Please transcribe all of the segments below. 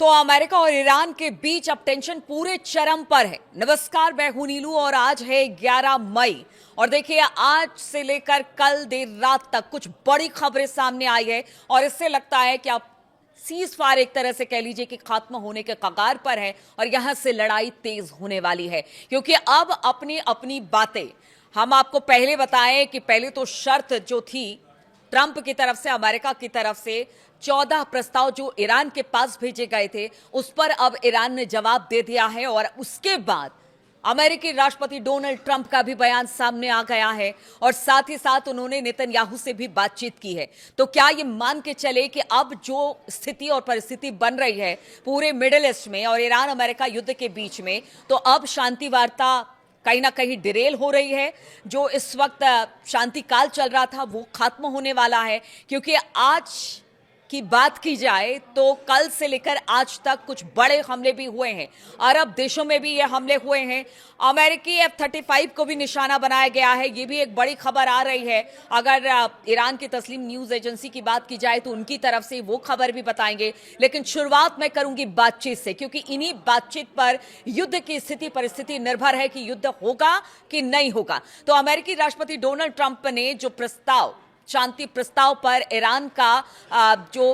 तो अमेरिका और ईरान के बीच अब टेंशन पूरे चरम पर है। नमस्कार, मैं हूं नीलू और आज है 11 मई और देखिए आज से लेकर कल देर रात तक कुछ बड़ी खबरें सामने आई है और इससे लगता है कि अब सीज फायर एक तरह से कह लीजिए कि खात्मा होने के कगार पर है और यहां से लड़ाई तेज होने वाली है, क्योंकि अब अपनी अपनी बातें हम आपको पहले बताएं कि पहले तो शर्त जो थी ट्रंप की तरफ से, अमेरिका की तरफ से 14 प्रस्ताव जो ईरान के पास भेजे गए थे उस पर अब ईरान ने जवाब दे दिया है और उसके बाद अमेरिकी राष्ट्रपति डोनाल्ड ट्रंप का भी बयान सामने आ गया है और साथ ही साथ उन्होंने नेतन्याहू से भी बातचीत की है। तो क्या ये मान के चले कि अब जो स्थिति और परिस्थिति बन रही है पूरे मिडिल ईस्ट में और ईरान अमेरिका युद्ध के बीच में, तो अब शांति वार्ता कहीं ना कहीं डिरेल हो रही है। जो इस वक्त शांति काल चल रहा था वो खत्म होने वाला है, क्योंकि आज की बात की जाए तो कल से लेकर आज तक कुछ बड़े हमले भी हुए हैं। अरब देशों में भी ये हमले हुए हैं। अमेरिकी F-35 को भी निशाना बनाया गया है, ये भी एक बड़ी खबर आ रही है। अगर ईरान की तस्लीम न्यूज एजेंसी की बात की जाए तो उनकी तरफ से वो खबर भी बताएंगे, लेकिन शुरुआत मैं करूंगी बातचीत से, क्योंकि इन्हीं बातचीत पर युद्ध की स्थिति परिस्थिति निर्भर है कि युद्ध होगा कि नहीं होगा। तो अमेरिकी राष्ट्रपति डोनाल्ड ट्रंप ने जो प्रस्ताव, शांति प्रस्ताव पर ईरान का जो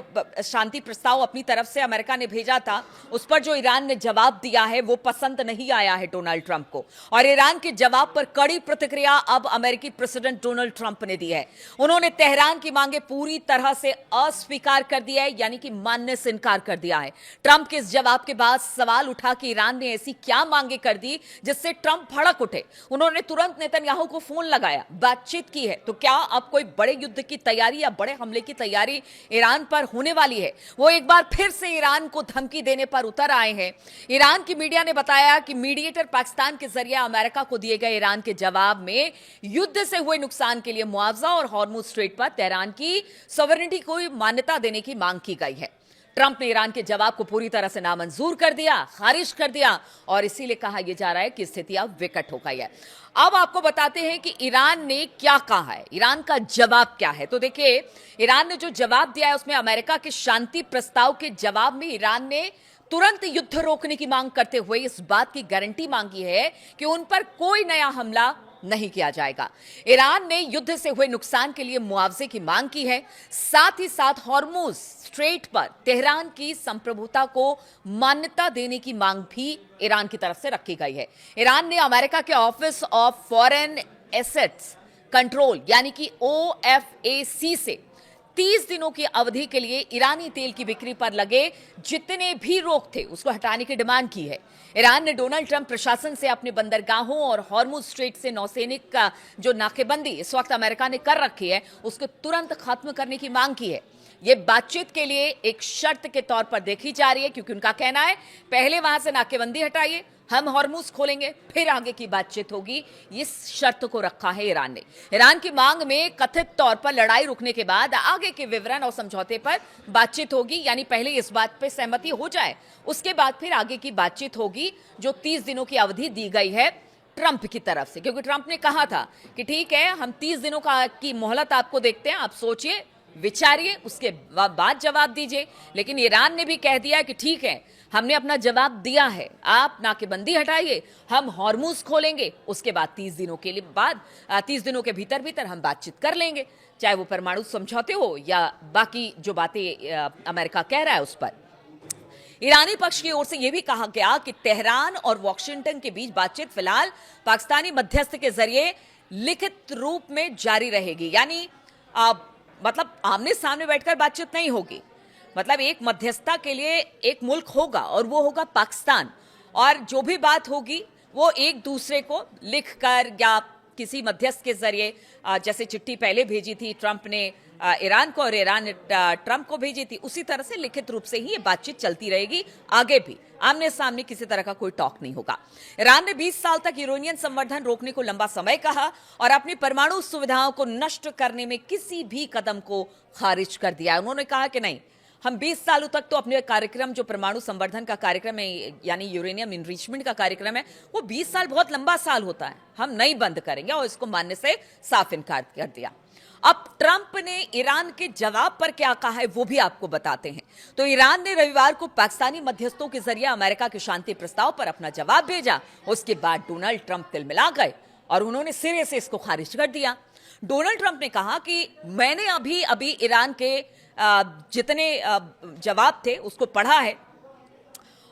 शांति प्रस्ताव अपनी तरफ से अमेरिका ने भेजा था उस पर जो ईरान ने जवाब दिया है वो पसंद नहीं आया है डोनाल्ड ट्रंप को, और ईरान के जवाब पर कड़ी प्रतिक्रिया अब अमेरिकी प्रेसिडेंट डोनाल्ड ट्रंप ने दी है। उन्होंने तेहरान की मांगे पूरी तरह से अस्वीकार कर दिया है, यानी कि मानने से इनकार कर दिया है। ट्रंप के इस जवाब के बाद सवाल उठा कि ईरान ने ऐसी क्या मांगे कर दी जिससे ट्रंप भड़क उठे। उन्होंने तुरंत नेतन्याहू को फोन लगाया, बातचीत की है। तो क्या अब कोई बड़े युद्ध की तैयारी या बड़े हमले की तैयारी ईरान पर होने वाली है? वो एक बार फिर से ईरान को धमकी देने पर उतर आए हैं। ईरान की मीडिया ने बताया कि मीडिएटर पाकिस्तान के जरिए अमेरिका को दिए गए ईरान के जवाब में युद्ध से हुए नुकसान के लिए मुआवजा और हॉर्मुज स्ट्रेट पर तेहरान की सॉवरेनिटी को मान्यता देने की मांग की गई है। ट्रंप ने ईरान के जवाब को पूरी तरह से नामंजूर कर दिया, खारिज कर दिया, और इसीलिए कहा यह जा रहा है कि स्थिति अब विकट हो गई है। अब आपको बताते हैं कि ईरान ने क्या कहा है, ईरान का जवाब क्या है। तो देखिए, ईरान ने जो जवाब दिया है उसमें अमेरिका के शांति प्रस्ताव के जवाब में ईरान ने तुरंत युद्ध रोकने की मांग करते हुए इस बात की गारंटी मांगी है कि उन पर कोई नया हमला नहीं किया जाएगा। ईरान ने युद्ध से हुए नुकसान के लिए मुआवजे की मांग की है। साथ ही साथ हॉर्मुज स्ट्रेट पर तेहरान की संप्रभुता को मान्यता देने की मांग भी ईरान की तरफ से रखी गई है। ईरान ने अमेरिका के office of foreign assets control यानी कि OFAC से 30 दिनों की अवधि के लिए ईरानी तेल की बिक्री पर लगे जितने भी रोक थे उसको हटाने की डिमांड की है। ईरान ने डोनाल्ड ट्रंप प्रशासन से अपने बंदरगाहों और हॉर्मुज स्ट्रेट से नौसैनिक का जो नाकेबंदी इस वक्त अमेरिका ने कर रखी है उसको तुरंत खत्म करने की मांग की है। ये बातचीत के लिए एक शर्त के तौर पर देखी जा रही है, क्योंकि उनका कहना है पहले वहां से नाकेबंदी हटाइए, हम हॉर्मुज खोलेंगे, फिर आगे की बातचीत होगी। इस शर्त को रखा है ईरान ने। ईरान की मांग में कथित तौर पर लड़ाई रुकने के बाद आगे के विवरण और समझौते पर बातचीत होगी, यानी पहले इस बात पर सहमति हो जाए उसके बाद फिर आगे की बातचीत होगी, जो 30 दिनों की अवधि दी गई है ट्रंप की तरफ से। क्योंकि ट्रंप ने कहा था कि ठीक है, हम 30 दिनों की मोहलत आपको देखते हैं, आप सोचिए, विचारिए, उसके बाद जवाब दीजिए। लेकिन ईरान ने भी कह दिया कि ठीक है, हमने अपना जवाब दिया है, आप नाकेबंदी हटाइए, हम हॉर्मुज खोलेंगे, उसके बाद 30 दिनों के लिए बाद 30 दिनों के भीतर भीतर हम बातचीत कर लेंगे, चाहे वो परमाणु समझौते हो या बाकी जो बातें अमेरिका कह रहा है उस पर। ईरानी पक्ष की ओर से यह भी कहा गया कि तेहरान और वॉशिंगटन के बीच बातचीत फिलहाल पाकिस्तानी मध्यस्थ के जरिए लिखित रूप में जारी रहेगी, यानी मतलब आमने सामने बैठकर बातचीत नहीं होगी। मतलब एक मध्यस्थता के लिए एक मुल्क होगा और वो होगा पाकिस्तान, और जो भी बात होगी वो एक दूसरे को लिखकर या किसी मध्यस्थ के जरिए, जैसे चिट्ठी पहले भेजी थी ट्रंप ने ईरान को और ईरान ने ट्रंप को भेजी थी, उसी तरह से लिखित रूप से ही ये बातचीत चलती रहेगी आगे भी। आमने सामने किसी तरह का कोई टॉक नहीं होगा। ईरान ने 20 साल तक यूरेनियम संवर्धन रोकने को लंबा समय कहा और अपनी परमाणु सुविधाओं को नष्ट करने में किसी भी कदम को खारिज कर दिया। उन्होंने कहा कि नहीं, हम 20 सालों तक तो अपने कार्यक्रम, जो परमाणु संवर्धन का कार्यक्रम है यानी यूरेनियम इनरिचमेंट का कार्यक्रम है, वो 20 साल बहुत लंबा साल होता है, हम नहीं बंद करेंगे, और इसको मानने से साफ इनकार कर दिया। अब ट्रंप ने ईरान के जवाब पर क्या कहा है वो भी आपको बताते हैं। तो ईरान ने रविवार को पाकिस्तानी मध्यस्थों के जरिए अमेरिका के शांति प्रस्ताव पर अपना जवाब भेजा। उसके बाद डोनाल्ड ट्रंप तिलमिला गए और उन्होंने सिरे से इसको खारिज कर दिया। डोनाल्ड ट्रंप ने कहा कि मैंने अभी अभी ईरान के जितने जवाब थे उसको पढ़ा है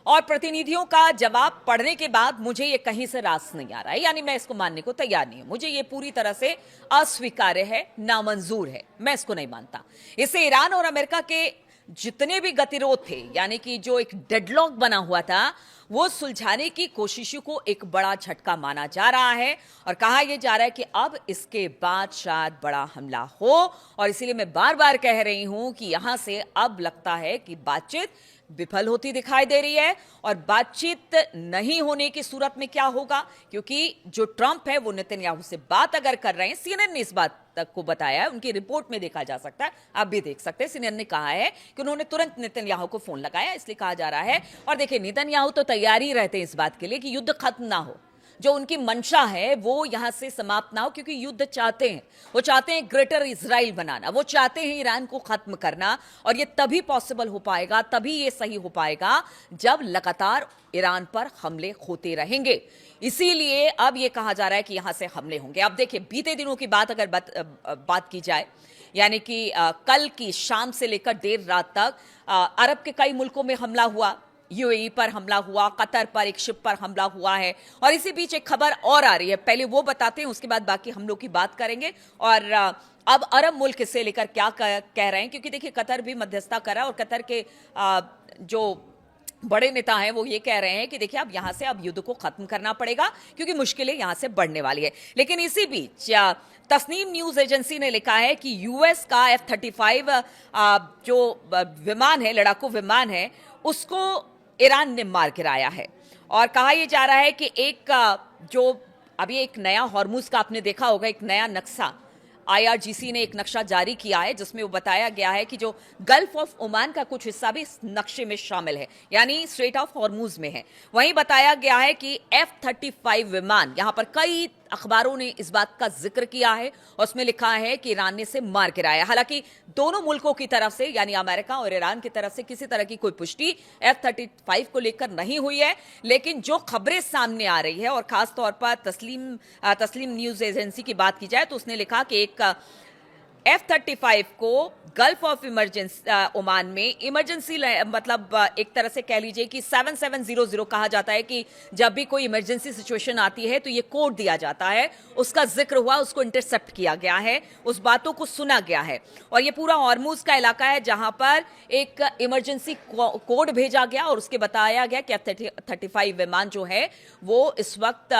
और प्रतिनिधियों का जवाब पढ़ने के बाद मुझे ये कहीं से रास नहीं आ रहा है, यानी मैं इसको मानने को तैयार नहीं हूं। मुझे ये पूरी तरह से अस्वीकार्य है, नामंजूर है, मैं इसको नहीं मानता। इससे ईरान और अमेरिका के जितने भी गतिरोध थे, यानी कि जो एक डेडलॉक बना हुआ था, वो सुलझाने की कोशिशों को एक बड़ा झटका माना जा रहा है और कहा यह जा रहा है कि अब इसके बाद शायद बड़ा हमला हो। और इसीलिए मैं बार बार कह रही हूं कि यहां से अब लगता है कि बातचीत विफल होती दिखाई दे रही है। और बातचीत नहीं होने की सूरत में क्या होगा, क्योंकि जो ट्रंप है वो नेतन्याहू से बात अगर कर रहे हैं, सीएनएन ने इस बात तक को बताया है, उनकी रिपोर्ट में देखा जा सकता है, आप भी देख सकते हैं। सीएनएन ने कहा है कि उन्होंने तुरंत नेतन्याहू को फोन लगाया, इसलिए कहा जा रहा है। और देखिए, नेतन्याहू तो तैयार ही रहते हैं इस बात के लिए कि युद्ध खत्म ना हो, जो उनकी मंशा है वो यहां से समाप्त ना हो, क्योंकि युद्ध चाहते हैं, वो चाहते हैं ग्रेटर इजराइल बनाना, वो चाहते हैं ईरान को खत्म करना। और ये तभी पॉसिबल हो पाएगा, तभी ये सही हो पाएगा जब लगातार ईरान पर हमले होते रहेंगे। इसीलिए अब ये कहा जा रहा है कि यहां से हमले होंगे। अब देखिए, बीते दिनों की बात अगर बात की जाए, यानी कि कल की शाम से लेकर देर रात तक अरब के कई मुल्कों में हमला हुआ, यूएई पर हमला हुआ, कतर पर एक शिप पर हमला हुआ है। और इसी बीच एक खबर और आ रही है, पहले वो बताते हैं, उसके बाद बाकी हम लोग की बात करेंगे। और अब अरब मुल्क इससे लेकर क्या कह रहे हैं, क्योंकि देखिए कतर भी मध्यस्थता करा और कतर के जो बड़े नेता हैं वो ये कह रहे हैं कि देखिए अब यहां से अब युद्ध को खत्म करना पड़ेगा, क्योंकि मुश्किलें यहां से बढ़ने वाली है। लेकिन इसी बीच तस्नीम न्यूज एजेंसी ने लिखा है कि यूएस का F-35 जो विमान है, लड़ाकू विमान है, उसको ईरान ने मार गिराया है। और कहा यह जा रहा है कि एक जो अभी एक नया हॉर्मुज का आपने देखा होगा, एक नया नक्शा IRGC ने एक नक्शा जारी किया है, जिसमें वो बताया गया है कि जो गल्फ ऑफ ओमान का कुछ हिस्सा भी इस नक्शे में शामिल है, यानी स्ट्रेट ऑफ हॉर्मुज में है। वहीं बताया गया है कि F-35 विमान, यहां पर कई अखबारों ने इस बात का जिक्र किया है और उसमें लिखा है कि ईरान ने इसे मार गिराया। हालांकि दोनों मुल्कों की तरफ से, यानी अमेरिका और ईरान की तरफ से, किसी तरह की कोई पुष्टि F-35 को लेकर नहीं हुई है। लेकिन जो खबरें सामने आ रही है, और खासतौर पर तस्लीम न्यूज एजेंसी की बात की जाए, तो उसने लिखा कि एक F-35 को गल्फ ऑफ ओमान में इमरजेंसी, मतलब एक तरह से कह लीजिए कि 7700 कहा जाता है कि जब भी कोई इमरजेंसी सिचुएशन आती है तो ये कोड दिया जाता है, उसका जिक्र हुआ, उसको इंटरसेप्ट किया गया है, उस बातों को सुना गया है। और ये पूरा हॉर्मुज का इलाका है जहां पर एक इमरजेंसी कोड भेजा गया और उसके बताया गया कि F-35 विमान जो है वो इस वक्त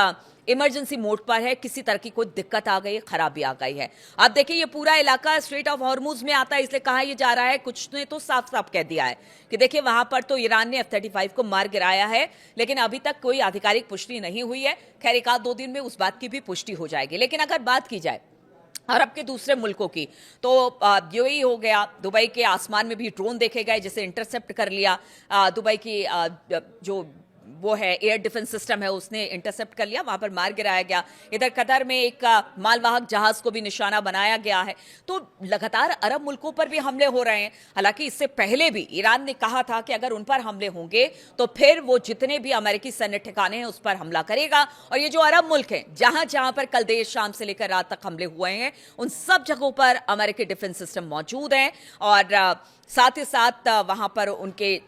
इमरजेंसी मोड पर है, किसी तरह की कोई दिक्कत आ गई है, खराबी आ गई है। अब देखिए, ये पूरा इलाका स्ट्रेट ऑफ हॉर्मुज में आता है, इसलिए कहा यह जा रहा है, कुछ ने तो साफ साफ कह दिया है कि देखिए वहां पर तो ईरान ने F-35 को मार गिराया है, लेकिन अभी तक कोई आधिकारिक पुष्टि नहीं हुई है। खैर, एक आध दो दिन में उस बात की भी पुष्टि हो जाएगी। लेकिन अगर बात की जाए अरब के दूसरे मुल्कों की, तो यूएई हो गया, दुबई के आसमान में भी ड्रोन देखे गए जिसे इंटरसेप्ट कर लिया। दुबई की जो वो है एयर डिफेंस सिस्टम है, उसने इंटरसेप्ट कर लिया, वहां पर मार गिराया गया। इधर कतर में एक मालवाहक जहाज को भी निशाना बनाया गया है। तो लगातार अरब मुल्कों पर भी हमले हो रहे हैं। हालांकि इससे पहले भी ईरान ने कहा था कि अगर उन पर हमले होंगे तो फिर वो जितने भी अमेरिकी सैन्य ठिकाने हैं उस पर हमला करेगा। और ये जो अरब मुल्क हैं, जहां जहां पर कल देर शाम से लेकर रात तक हमले हुए हैं, उन सब जगहों पर अमेरिकी डिफेंस सिस्टम मौजूद हैं। और साथ ही साथ वहां पर उनके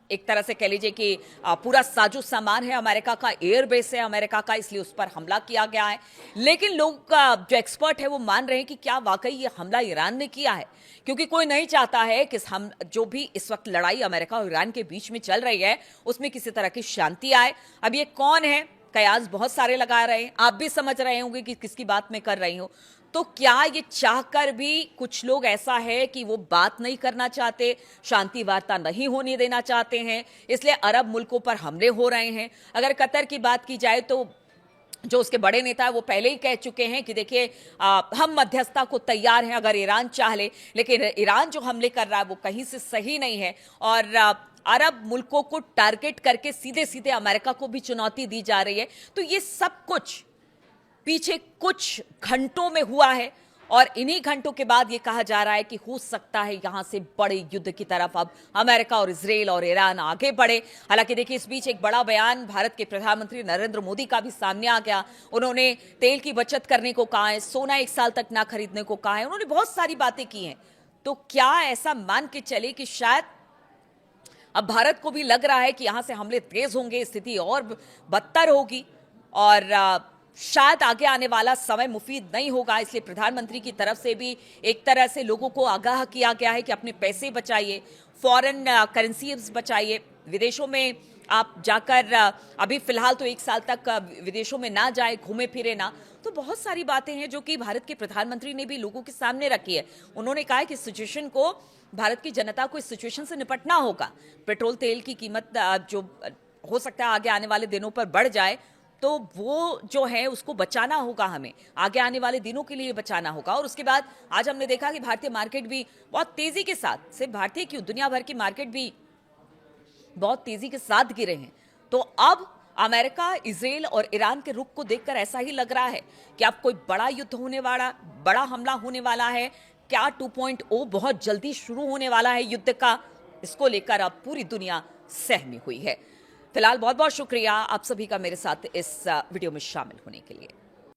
एक तरह से कह लीजिए कि पूरा साजो सामान है अमेरिका का, एयरबेस है अमेरिका का, इसलिए उस पर हमला किया गया है। लेकिन लोग जो एक्सपर्ट है वो मान रहे हैं कि क्या वाकई ये हमला ईरान ने किया है, क्योंकि कोई नहीं चाहता है कि हम जो भी इस वक्त लड़ाई अमेरिका और ईरान के बीच में चल रही है उसमें किसी तरह की शांति आए। अब ये कौन है, कयास बहुत सारे लगा रहे हैं, आप भी समझ रहे होंगे कि किसकी बात मैं कर रही हूं। तो क्या ये चाहकर भी कुछ लोग ऐसा है कि वो बात नहीं करना चाहते, शांति वार्ता नहीं होने देना चाहते हैं, इसलिए अरब मुल्कों पर हमले हो रहे हैं। अगर कतर की बात की जाए तो जो उसके बड़े नेता है वो पहले ही कह चुके हैं कि देखिए हम मध्यस्थता को तैयार हैं अगर ईरान चाह ले, लेकिन ईरान जो हमले कर रहा है वो कहीं से सही नहीं है। और अरब मुल्कों को टारगेट करके सीधे सीधे अमेरिका को भी चुनौती दी जा रही है। तो ये सब कुछ पीछे कुछ घंटों में हुआ है और इन्हीं घंटों के बाद ये कहा जा रहा है कि हो सकता है यहां से बड़े युद्ध की तरफ अब अमेरिका और इजराइल और ईरान आगे बढ़े। हालांकि देखिए, इस बीच एक बड़ा बयान भारत के प्रधानमंत्री नरेंद्र मोदी का भी सामने आ गया। उन्होंने तेल की बचत करने को कहा है, सोना 1 साल तक ना खरीदने को कहा है, उन्होंने बहुत सारी बातें की हैं। तो क्या ऐसा मान के चले कि शायद अब भारत को भी लग रहा है कि यहां से हमले तेज होंगे, स्थिति और बदतर होगी और शायद आगे आने वाला समय मुफीद नहीं होगा। इसलिए प्रधानमंत्री की तरफ से भी एक तरह से लोगों को आगाह किया गया है कि अपने पैसे बचाइए, फॉरेन करेंसीज बचाइए, विदेशों में आप जाकर अभी फिलहाल तो 1 साल तक विदेशों में ना जाए, घूमे फिरे ना। तो बहुत सारी बातें हैं जो कि भारत के प्रधानमंत्री ने भी लोगों के सामने रखी है। उन्होंने कहा है कि सिचुएशन को, भारत की जनता को इस सिचुएशन से निपटना होगा। पेट्रोल तेल की कीमत जो हो सकता है आगे आने वाले दिनों पर बढ़ जाए, तो वो जो है उसको बचाना होगा, हमें आगे आने वाले दिनों के लिए बचाना होगा। और उसके बाद आज हमने देखा कि भारतीय मार्केट भी बहुत तेजी के साथ, सिर्फ भारतीय क्यों, दुनिया भर की मार्केट भी बहुत तेजी के साथ गिरे हैं। तो अब अमेरिका, इजराइल और ईरान के रुख को देखकर ऐसा ही लग रहा है कि अब कोई बड़ा युद्ध होने वाला, बड़ा हमला होने वाला है। क्या 2.0 बहुत जल्दी शुरू होने वाला है युद्ध का, इसको लेकर अब पूरी दुनिया सहमी हुई है। फिलहाल बहुत बहुत शुक्रिया आप सभी का मेरे साथ इस वीडियो में शामिल होने के लिए।